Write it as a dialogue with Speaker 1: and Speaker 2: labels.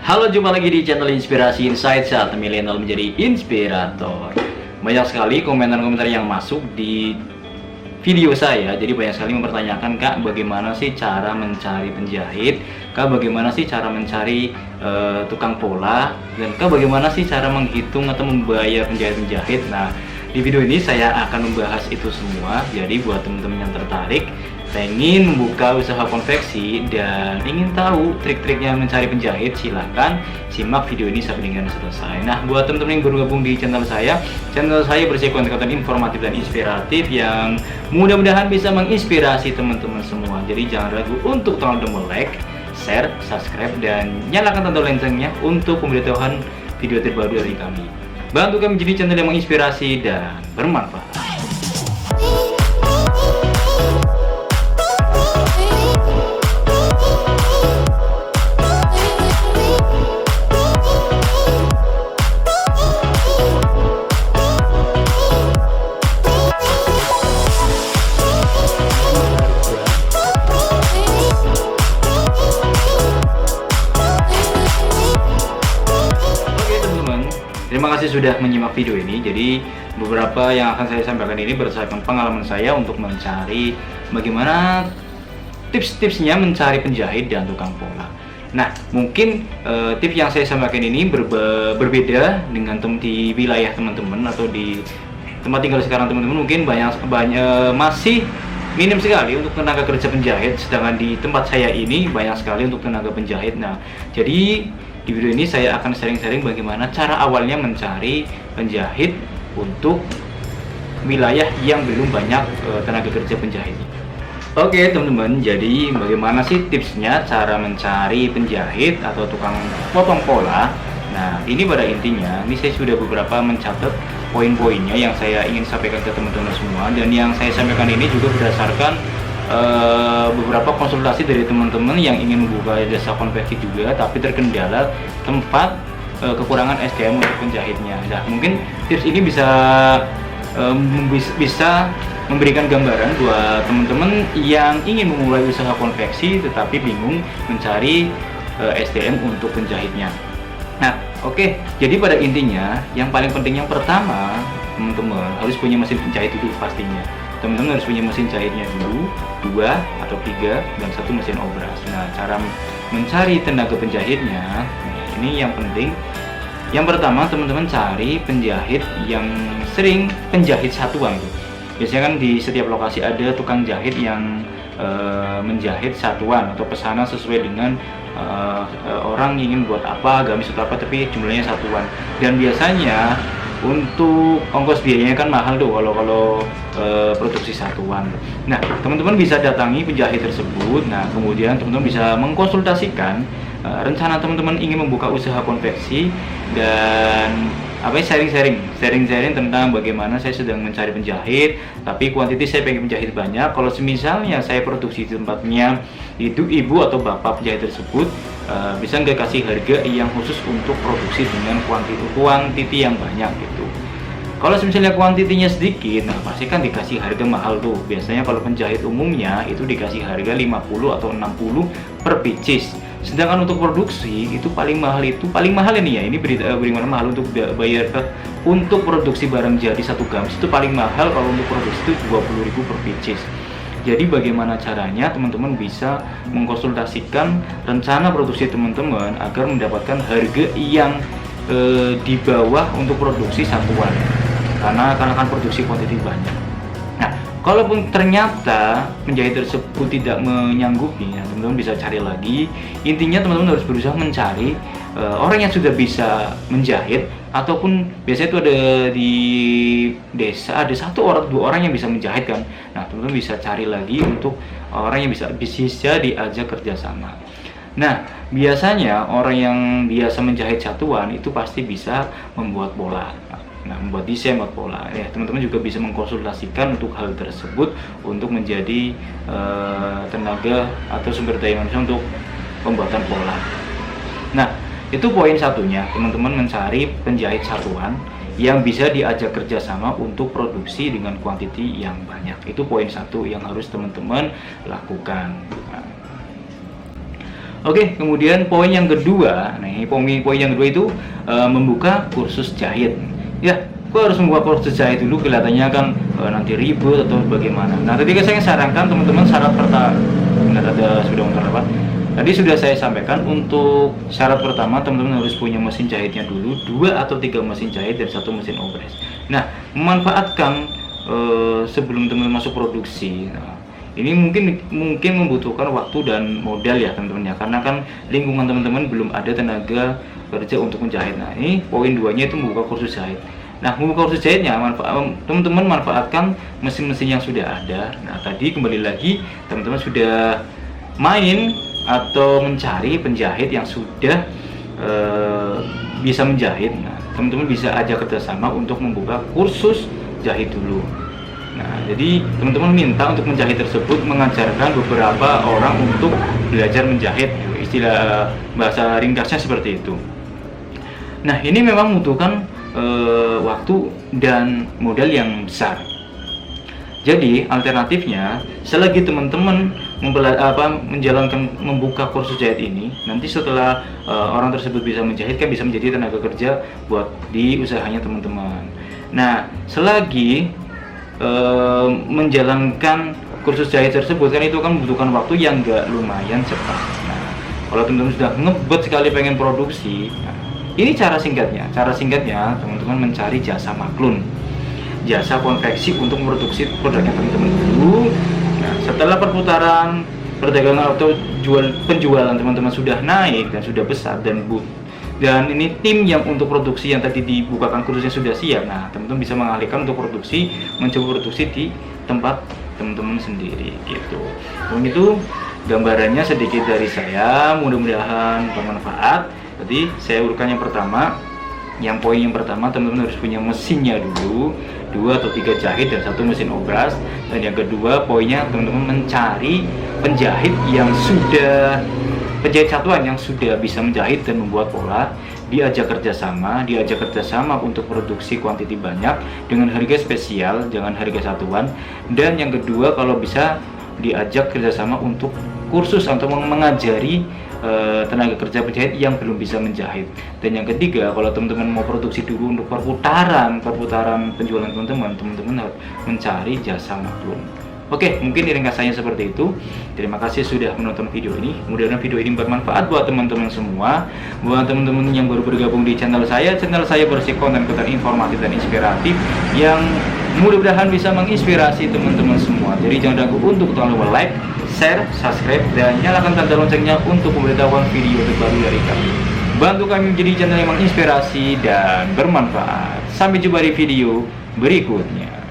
Speaker 1: Halo, jumpa lagi di channel Inspirasi Insight, saat milenial menjadi inspirator. Banyak sekali komentar-komentar yang masuk di video saya. Jadi banyak sekali mempertanyakan, Kak, bagaimana sih cara mencari penjahit? Kak, bagaimana sih cara mencari tukang pola? Dan Kak, bagaimana sih cara menghitung atau membayar penjahit-penjahit? Nah, di video ini saya akan membahas itu semua. Jadi buat teman-teman yang tertarik, pengen membuka usaha konveksi dan ingin tahu trik-triknya mencari penjahit, silahkan simak video ini sampai dengan selesai. Nah, buat teman-teman yang baru gabung di channel saya berisi konten-konten informatif dan inspiratif yang mudah-mudahan bisa menginspirasi teman-teman semua. Jadi jangan ragu untuk tombol like, share, subscribe, dan nyalakan tanda loncengnya untuk pemberitahuan video terbaru dari kami. Bantu kami menjadi channel yang menginspirasi dan bermanfaat. Terima kasih sudah menyimak video ini. Jadi beberapa yang akan saya sampaikan ini berdasarkan pengalaman saya untuk mencari bagaimana tips-tipsnya mencari penjahit dan tukang pola. Nah, mungkin tips yang saya sampaikan ini berbeda dengan di wilayah teman-teman atau di tempat tinggal sekarang teman-teman. Mungkin banyak masih minim sekali untuk tenaga kerja penjahit, sedangkan di tempat saya ini banyak sekali untuk tenaga penjahit. Nah, jadi di video ini saya akan sharing-sharing bagaimana cara awalnya mencari penjahit untuk wilayah yang belum banyak tenaga kerja penjahit. Oke teman-teman, jadi bagaimana sih tipsnya cara mencari penjahit atau tukang potong pola? Nah, ini pada intinya, ini saya sudah beberapa mencatat poin-poinnya yang saya ingin sampaikan ke teman-teman semua, dan yang saya sampaikan ini juga berdasarkan beberapa konsultasi dari teman-teman yang ingin membuka jasa konveksi juga, tapi terkendala tempat kekurangan SDM untuk penjahitnya. Nah, mungkin tips ini bisa memberikan gambaran buat teman-teman yang ingin memulai usaha konveksi tetapi bingung mencari SDM untuk penjahitnya. Nah, oke. Jadi pada intinya yang paling penting yang pertama, teman-teman harus punya mesin penjahit itu pastinya. Teman-teman harus punya mesin jahitnya dulu, 2 atau 3, dan 1 mesin obras. Nah, cara mencari tenaga penjahitnya, ini yang penting. Yang pertama, teman-teman cari penjahit yang sering penjahit satuan itu. Biasanya kan di setiap lokasi ada tukang jahit yang menjahit satuan atau pesanan sesuai dengan orang ingin buat apa, gamis atau apa, tapi jumlahnya satuan. Dan biasanya untuk ongkos biayanya kan mahal tuh kalau produksi satuan. Nah, teman-teman bisa datangi penjahit tersebut. Nah, kemudian teman-teman bisa mengkonsultasikan rencana teman-teman ingin membuka usaha konveksi dan sharing tentang bagaimana saya sedang mencari penjahit, tapi kuantiti saya pengen penjahit banyak. Kalau misalnya saya produksi di tempatnya itu ibu atau bapak penjahit tersebut, bisa nggak kasih harga yang khusus untuk produksi dengan kuantiti yang banyak gitu. Kalau misalnya kuantitinya sedikit, nah pasti kan dikasih harga mahal tuh. Biasanya kalau penjahit umumnya itu dikasih harga 50 atau 60 per pieces. Sedangkan untuk produksi itu paling mahal ini ya, ini beri mana mahal untuk bayar untuk produksi barang jadi satu gamis itu paling mahal. Kalau untuk produksi itu 20.000 per pieces. Jadi bagaimana caranya teman-teman bisa mengkonsultasikan rencana produksi teman-teman agar mendapatkan harga yang di bawah untuk produksi satuan, karena kan produksi kuantiti banyak. Nah, kalaupun ternyata penjahit tersebut tidak menyanggupi, ya, teman-teman bisa cari lagi. Intinya teman-teman harus berusaha mencari orang yang sudah bisa menjahit, ataupun biasanya itu ada di desa ada 1 orang 2 orang yang bisa menjahit kan. Nah, teman-teman bisa cari lagi untuk orang yang bisa diajak kerjasama. Nah, biasanya orang yang biasa menjahit satuan itu pasti bisa membuat pola. Nah, membuat desain, membuat pola. Ya, teman-teman juga bisa mengkonsultasikan untuk hal tersebut untuk menjadi tenaga atau sumber daya manusia untuk pembuatan pola. Nah, itu poin satunya, teman-teman mencari penjahit satuan yang bisa diajak kerjasama untuk produksi dengan kuantiti yang banyak. Itu poin 1 yang harus teman-teman lakukan. Nah, Oke, kemudian poin yang kedua, nah ini poin yang kedua itu membuka kursus jahit. Ya, kok harus membuka kursus jahit dulu, kelihatannya kan nanti ribet atau bagaimana. Nah, tadi saya sarankan teman-teman syarat pertama, tadi sudah saya sampaikan untuk syarat pertama teman-teman harus punya mesin jahitnya dulu, 2 atau 3 mesin jahit dan 1 mesin obres. Nah, memanfaatkan sebelum teman-teman masuk produksi. Nah, ini mungkin membutuhkan waktu dan modal ya teman-teman ya, karena kan lingkungan teman-teman belum ada tenaga kerja untuk menjahit. Nah, ini poin 2-nya itu membuka kursus jahit. Nah, membuka kursus jahitnya teman-teman manfaatkan mesin-mesin yang sudah ada. Nah, tadi kembali lagi teman-teman sudah main atau mencari penjahit yang sudah bisa menjahit. Nah, teman-teman bisa ajak kerjasama untuk membuka kursus jahit dulu. Nah, jadi teman-teman minta untuk menjahit tersebut mengajarkan beberapa orang untuk belajar menjahit, istilah bahasa ringkasnya seperti itu. Nah, ini memang membutuhkan waktu dan modal yang besar. Jadi alternatifnya, selagi teman-teman menjalankan membuka kursus jahit ini, nanti setelah orang tersebut bisa menjahit kan bisa menjadi tenaga kerja buat di usahanya teman-teman. Nah, selagi menjalankan kursus jahit tersebut kan itu kan membutuhkan waktu yang gak lumayan cepat. Nah, kalau teman-teman sudah ngebet sekali pengen produksi, nah, ini cara singkatnya teman-teman mencari jasa maklun, jasa konveksi untuk memproduksi produknya teman-teman dulu. Nah, setelah perputaran perdagangan atau penjualan teman-teman sudah naik dan sudah besar dan ini tim yang untuk produksi yang tadi dibukakan kursusnya sudah siap. Nah, teman-teman bisa mengalihkan untuk mencoba produksi di tempat teman-teman sendiri gitu. Itu gambarannya sedikit dari saya, mudah-mudahan bermanfaat. Tadi saya urutkan yang pertama. Poin yang pertama teman-teman harus punya mesinnya dulu, 2 atau 3 jahit dan 1 mesin obras. Dan yang kedua poinnya teman-teman mencari penjahit satuan yang sudah bisa menjahit dan membuat pola, diajak kerjasama untuk produksi kuantiti banyak dengan harga spesial, jangan harga satuan. Dan yang kedua, kalau bisa diajak kerjasama untuk kursus atau mengajari tenaga kerja penjahit yang belum bisa menjahit. Dan yang ketiga, kalau teman-teman mau produksi dulu untuk perputaran penjualan teman-teman harus mencari jasa maklun. Oke, mungkin ringkasannya seperti itu. Terima kasih sudah menonton video ini. Mudah-mudahan video ini bermanfaat buat teman-teman semua. Buat teman-teman yang baru bergabung di channel saya berisi konten-konten informatif dan inspiratif yang mudah-mudahan bisa menginspirasi teman-teman semua. Jadi jangan ragu untuk like, share, subscribe, dan nyalakan tanda loncengnya untuk memberitahuan video terbaru dari kami. Bantu kami menjadi channel yang menginspirasi dan bermanfaat. Sampai jumpa di video berikutnya.